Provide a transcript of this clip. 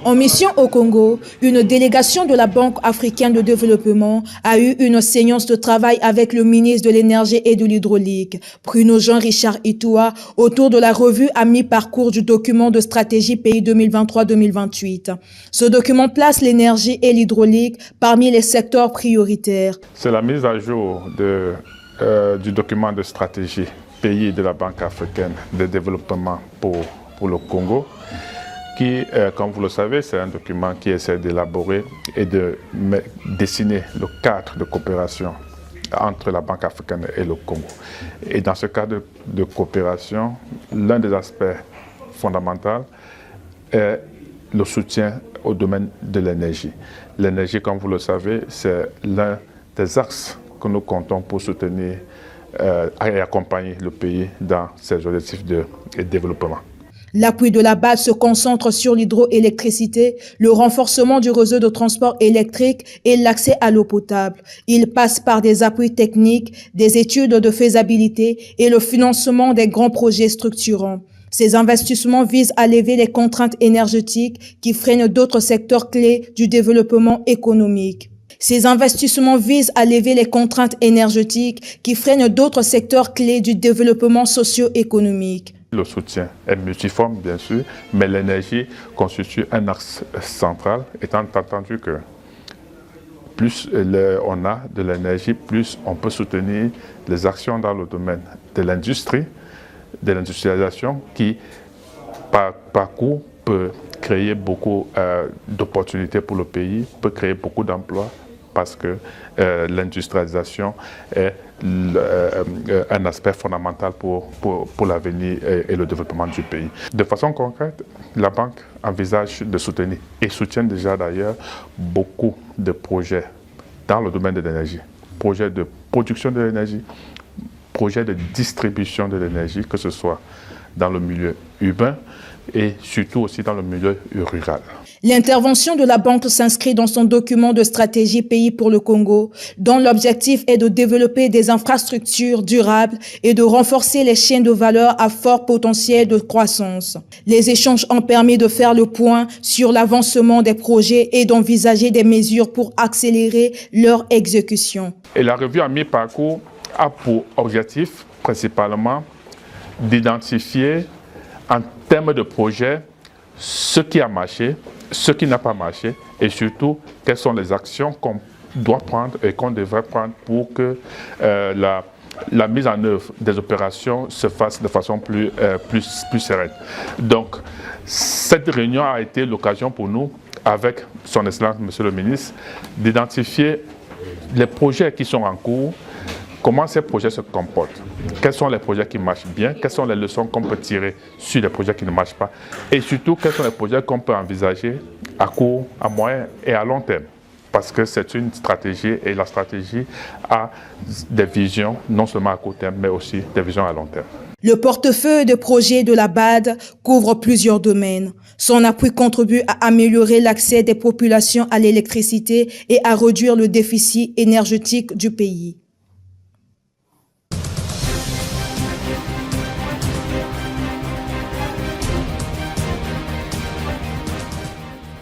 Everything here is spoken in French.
En mission au Congo, une délégation de la Banque africaine de développement a eu une séance de travail avec le ministre de l'Énergie et de l'Hydraulique, Bruno Jean-Richard Itoua, autour de la revue à mi-parcours du document de stratégie pays 2023-2028. Ce document place l'énergie et l'hydraulique parmi les secteurs prioritaires. C'est la mise à jour du document de stratégie pays de la Banque africaine de développement pour le Congo, qui, comme vous le savez, c'est un document qui essaie d'élaborer et de dessiner le cadre de coopération entre la Banque africaine et le Congo. Et dans ce cadre de coopération, l'un des aspects fondamentaux est le soutien au domaine de l'énergie. L'énergie, comme vous le savez, c'est l'un des axes que nous comptons pour soutenir et accompagner le pays dans ses objectifs de développement. L'appui de la BAD se concentre sur l'hydroélectricité, le renforcement du réseau de transport électrique et l'accès à l'eau potable. Il passe par des appuis techniques, des études de faisabilité et le financement des grands projets structurants. Ces investissements visent à lever les contraintes énergétiques qui freinent d'autres secteurs clés du développement économique. Ces investissements visent à lever les contraintes énergétiques qui freinent d'autres secteurs clés du développement socio-économique. Le soutien est multiforme, bien sûr, mais l'énergie constitue un axe central, étant entendu que plus on a de l'énergie, plus on peut soutenir les actions dans le domaine de l'industrie, de l'industrialisation, qui, par parcours, peut créer beaucoup d'opportunités pour le pays, peut créer beaucoup d'emplois, parce que l'industrialisation est un aspect fondamental pour l'avenir et le développement du pays. De façon concrète, la Banque envisage de soutenir et soutient déjà d'ailleurs beaucoup de projets dans le domaine de l'énergie, projets de production de l'énergie, projets de distribution de l'énergie, que ce soit dans le milieu urbain et surtout aussi dans le milieu rural. L'intervention de la Banque s'inscrit dans son document de stratégie pays pour le Congo, dont l'objectif est de développer des infrastructures durables et de renforcer les chaînes de valeur à fort potentiel de croissance. Les échanges ont permis de faire le point sur l'avancement des projets et d'envisager des mesures pour accélérer leur exécution. Et la revue à mi-parcours a pour objectif principalement d'identifier en termes de projets ce qui a marché, ce qui n'a pas marché et surtout quelles sont les actions qu'on doit prendre et qu'on devrait prendre pour que la mise en œuvre des opérations se fasse de façon plus sereine. Donc cette réunion a été l'occasion pour nous, avec son Excellence Monsieur le Ministre, d'identifier les projets qui sont en cours, comment ces projets se comportent, quels sont les projets qui marchent bien, quelles sont les leçons qu'on peut tirer sur les projets qui ne marchent pas et surtout quels sont les projets qu'on peut envisager à court, à moyen et à long terme. Parce que c'est une stratégie et la stratégie a des visions non seulement à court terme mais aussi des visions à long terme. Le portefeuille de projets de la BAD couvre plusieurs domaines. Son appui contribue à améliorer l'accès des populations à l'électricité et à réduire le déficit énergétique du pays.